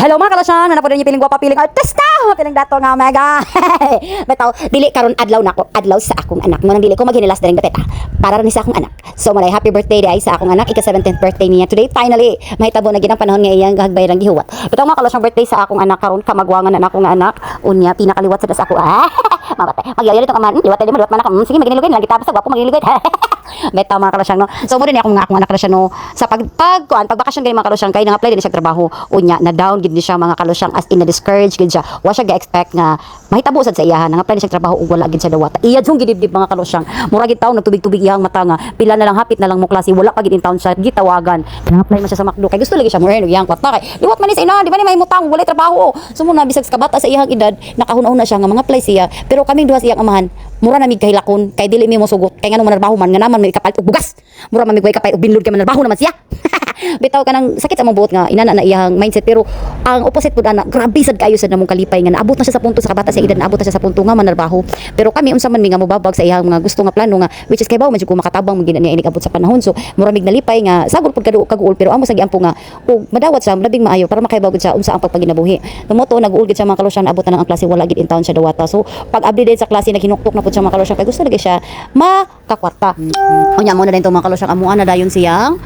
Hello mga kalasyan, na po rin yung piling guwapa, piling artista, piling dato nga mega. Betaw, dili karon adlaw nako, adlaw sa akong anak. Mo nang dili ko maghinilas diri beteta para rin sa akong anak. So malay happy birthday day sa akong anak, ika 17th birthday niya today. Finally, mahitabo na gid ang panahon nga iyang gahagbayran gihuwat. Betaw mga kalasyan, birthday sa akong anak karon, kamagwangan na akong anak. Unya pinakaliwat sa ako. Mabatay. Magyayari tong aman, liwat dili liwat man ako. Sige maginilugay lang kita sa gwapo maginilugay. Betaw mga kalasyan no. So mo din akong anak kalasyan no sa pagbakasyon kay mga kalasyan kay nang apply din siya trabaho. Unya na down gid ni siya mga kalusyang, as in na discourage gid siya. Wa siya ga-expect nga mahitabo sad sa iyahan nga apply ni siya trabaho ug wala gid siya dawat. Iya jung gidibdib mga kalusyang. Mura gid taon nagtubig-tubig iyang mata nga pila na lang hapit na lang mo klase wala pa gid in town siya gitawagan. Na-apply man siya sa McDo kay gusto lagi siya mo iyang kwarta kay liwat man ni sa ina, di ba ni may mutang wala trabaho. Sumo na bisag kabata sa iyang edad nakahuna-una siya nga mga apply siya pero kaming duha sa iyang amahan mura na mig kahilakon kay dili mi mo sugot kay ngano manarbaho man nga naman may kapalit og bugas. Mura man mig kapalit og binlod kay manarbaho naman siya. Bitaw ka ng sakit sa mong buot nga inana na iyang mindset pero ang opposite pud ana grabe sad kayo sad namong kalipay nga naabot na siya sa punto sa kabata sa edad naabot na siya sa punto nga manarbaho pero kami unsa man mi nga mobabag sa iyang mga gusto nga plano nga which is kay bawo man jud ko makatabang magina niya inig abot sa panahon so mura mig nalipay nga sagol pud kaguol pero amo sa giampo nga ug madawat siya labing maayo para makaibaw gud siya unsa ang pagpaginabuhi tumoto nag-uul gid siya mga kalusyan abot na ang klase wala gid in town siya dawata so pag update sa klase naghinuktok na pud siya mga kalusyan kay gusto lagi siya makakwarta unya mo na din to mga kalusyan amuan na dayon siyang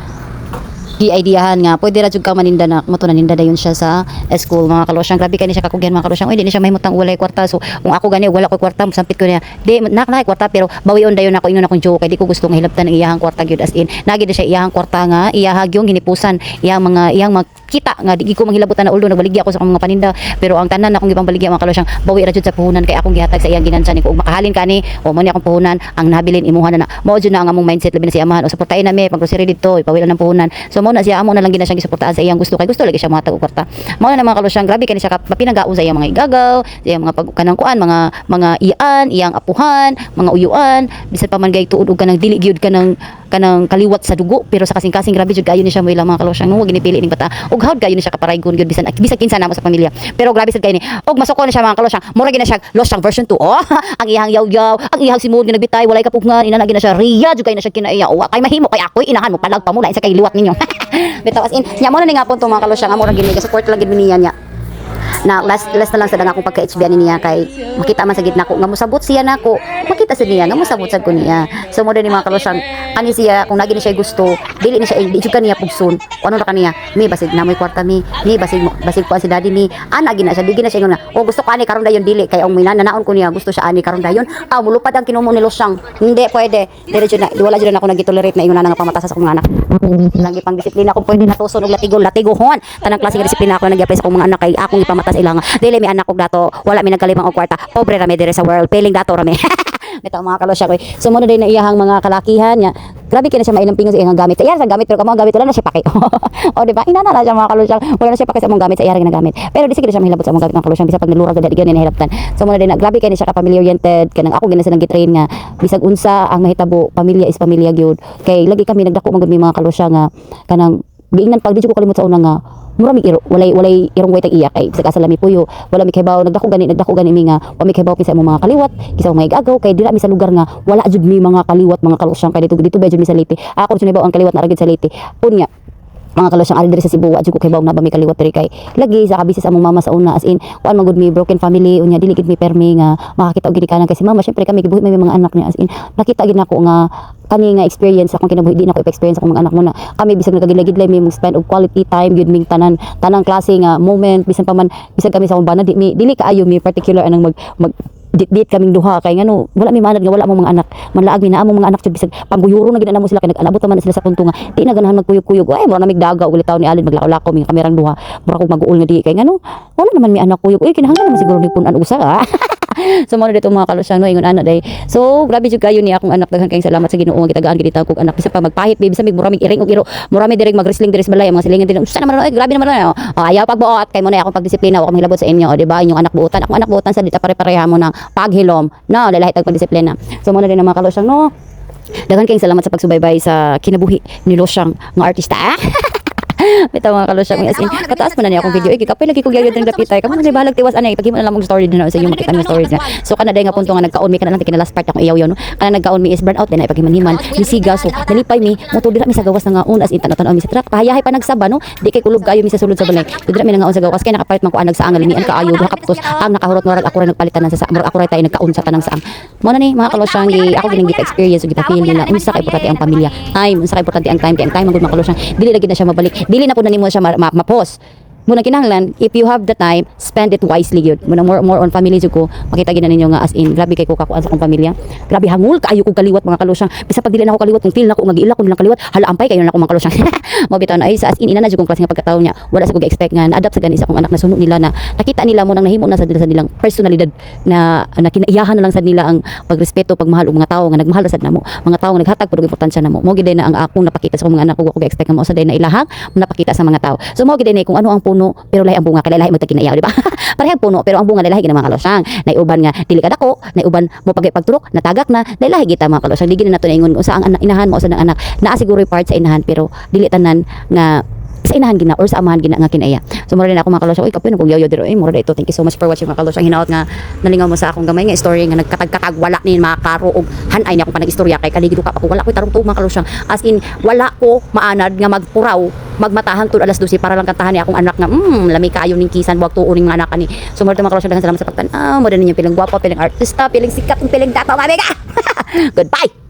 i-ideahan nga pwede ra jud ka maninda na mo to naninda dayon siya sa school mga kalusyang grabe kani siya kakugyan mga kalusyang di ni siya mahimutang walay kwarta so kung ako gani wala ko kwarta sampit ko niya di nak kwarta pero bawion dayon ako ingon akong joke kay di ko gusto nga hilabtan ang iyahang kwarta gyud as in nagid siya iyahang kwarta nga iyahag yung hinipusan iyang mga kita nga di ko manghilabutan na ulo nagbaligya ako sa akong mga paninda pero ang tanan akong gipang baligya mga kalusyang bawi ra jud sa puhunan kay akong gihatag sa iyang ginansan kung makahalin kani o mo ni akong puhunan ang nabilin imuhan na mao jud na ang among mindset labi na si amahan o suportahin na mi pag grocery dito ipawila ng puhunan so mo na siya amo na lang gina siyang gisuportahan sa iyang gusto kay gusto lagi siya matag og kwarta mao na mga kalusyang grabe kani siya mapinagaon sa iyang mga igagaw sa iyang mga pagkanang kuan mga iyaan iyang apuhan mga uyuan bisan pa man gay tuod og kanang dili gyud kanang kaliwat sa dugo pero sa kasing-kasing grabe jud kayo ni siya mo ilang mga kalusyang no ginipili ning bata og hawd kayo ni siya kaparaygon gyud bisan kinsa namo sa pamilya pero grabe sad kay ni og masuko na siya mga kalusyang mura gina siya losyang version 2 ang iyang yaw-yaw ang iyang simod nga nagbitay walay kapugngan ina na gina siya riya jud kay na siya kinaiya wa kay mahimo kay ako'y inahan mo palag pa mo lain sa kay liwat ninyo bitaw as in nya mo na ni nga punto mga kalusyang amo ra gini support lang gid niya na last na lang sa dang akong pagka-HB ani niya kay makita man sa gitna ko nga mosabot siya nako makita sa niya nga mosabot sad ko niya so mo din ni mga kalusyang kani siya kung nagi ni siya gusto dili ni siya di jud kaniya pugson ano ra kaniya mi basig na moy kwarta mi basig ko si daddy mi ana gina siya digi na siya nga gusto ko ani karon dayon dili kay ang minanaon ko niya gusto siya ani karon dayon mulupad ang kinumo ni Losyang hindi pwede dili jud na wala jud na ako nagitolerate na ingon na nga pamata sa akong anak lagi pang disiplina ko pwede natuson og latigohon tanang klase nga disiplina ako na nag-apply sa akong mga anak kay akong ipamata sa ilang dili mi anak og dato wala mi nagkalibang og kwarta pobre ra mi dire sa world peling dato ra mi bitaw mga kalusya ko so mo na din na iyahang mga kalakihan nya grabe kina siya mainampingon sa iyang gamit sa iya sa gamit pero kamo gamit wala na siya pake o di ba inana na siya mga kalusya wala na siya pake sa among gamit sa iya nga gamit pero di sige siya mahilabot sa among gamit ng kalusya bisa pag nalura gid gyud ni nahilabtan so mo na din na grabe kini siya ka family oriented kanang ako gina sa nag-train nga bisag unsa ang mahitabo pamilya is pamilya gyud kay lagi kami nagdako man gud mi mga kalusya nga kanang giingnan pag di ko kalimot sa una nga mura mi walay irong way tag iya kay sa kasalami puyo wala mi kaybaw nagdako gani mi nga wa mi kaybaw kinsa mga kaliwat kinsa mga igagaw kay dira mi sa lugar nga wala jud mi mga kaliwat mga kalusyang kay dito ba jud mi sa Leyte ako jud ang kaliwat na ragid sa Leyte unya mga kalusyang ari diri sa Cebu wa jud ko kaybaw na ba mi kaliwat diri kay lagi sa kabisi sa among mama sa una as in kuan man gud mi broken family unya dili gid mi permi nga makakita og ginikanan kay si mama syempre kami gibuhi may mga anak niya as in nakita gid nako nga kani nga experience akong kinabuhi di na ko experience akong mga anak mo na kami bisag nagagilagidlay may spend og quality time gyud ming tanang klase nga moment bisan pa man bisag kami sa umbana dili kaayo mi particular anang mag dit kaming duha kay ngano wala mi manad nga wala mo mga anak manlaag mi na among mga anak jud bisag pangguyuro na gid na mo sila kay nag-anabot man sila sa punto nga di na ganahan magkuyog-kuyog ay mo na migdaga ulit taw ni alin maglakaw-lakaw mi kamerang duha mura ko mag-uul nga di kay ngano wala naman mi anak kuyog uy kinahanglan naman siguro ni pun-an usa so mo na dito mga kalusyang no ingon ana day so grabe jud kayo ni akong anak daghan kayong salamat sa Ginoo nga gitagaan gid kog anak bisa pa magpahit baby sa mig mura mig iring og iro mura mi direk mag-wrestling diri sa balay mga silingan din usa naman ay grabe naman no ayaw pagbuot kay mo na akong pagdisiplina wa ko mahilabot sa inyo o di ba inyong anak buotan akong anak buotan sa dita pare-pareha mo ng paghilom no dalahi tag pagdisiplina so mo na din mga kalusyang no daghan kayong salamat sa pagsubaybay sa kinabuhi ni Losyang nga artista Bitaw mga kalusyang as in kataas man na niya akong video kapay lagi ko gyud ning dapitay kamo nang balag tiwas anay paghimo na lang mong story din sa yung makita mo stories na so kana day nga punto nga nagkaon mi kana lang kina last part akong iyaw no kana nagkaon mi is burnout din ay paghiman-himan mi siga so nalipay mi motor dira mi sa gawas nga un as in tan-tan mi sa truck pahayahay pa nagsaba no di kay kulog kayo mi sa sulod sa balay dira mi nga un sa gawas kay nakapalit man ko anag sa angal mi an kaayo duha kaptos ang nakahurot moral ako ra nagpalitan sa ako ra tay nagkaon sa tanang saang mo na ni mga kalusyang ako gining gita experience ug gita feel nila unsa kay importante ang pamilya ay unsa kay importante ang time kay ang time magud mga kalusyang dili lagi na siya mabalik dili na pud na nimo siya ma-pause muna kinahanglan if you have the time spend it wisely yun muna more on family jud ko makita gid na ninyo nga as in grabe kay ko kakuan sa akong pamilya grabe hangul kaayo ko kaliwat mga kalusyang bisa pag dili na ako kaliwat kung feel na ko nga giila ko nilang kaliwat hala ampay kayo na ako mga kalusyang mo bitaw na ay sa as in ina na jud kong klase nga pagkataon niya wala sa ko expect nga na-adapt sa gani sa akong anak na sunod nila na nakita nila mo nang nahimo na sa nilang personalidad na kinaiyahan na lang sa nila ang pagrespeto pagmahal og mga tawo nga nagmahal sad namo mga tawo nga naghatag pud og importansya namo mo gid na ang akong napakita sa akong mga anak ko expect nga mo sa day na ilahang napakita sa mga tawo so mo gid na kung ano ang puno pero lahi ang bunga kay lahi mo tagkinayaw di ba parehang puno pero ang bunga lahi gid mga kalusyang nay uban nga dili ka dako nay uban mo pagturok natagak na lahi kita mga kalusyang di gid na nato ingon sa ang inahan mo sa anak naa siguro part sa inahan pero dili tanan nga sa inahan gina or sa amahan gina nga kinaya so mura din ako mga kalusyang kapoy kung yayo diro mura dito thank you so much for watching mga kalusyang hinaot nga nalingaw mo sa akong gamay nga story nga nagkatag-katag wala ni makaro og hanay ni akong panag-istorya kay kaligid ka pa ko wala ko tarong tuog mga kalusyang as in wala ko maanad nga magpuraw magmatahang tud alas 12 para lang kantahan ni akong anak nga lami kaayo ning kisan wag tuon ning mga anak ani so mura mga kalusyang daghang salamat sa pagtan mo din ninyo piling gwapo piling artista piling sikat piling dato mami ka goodbye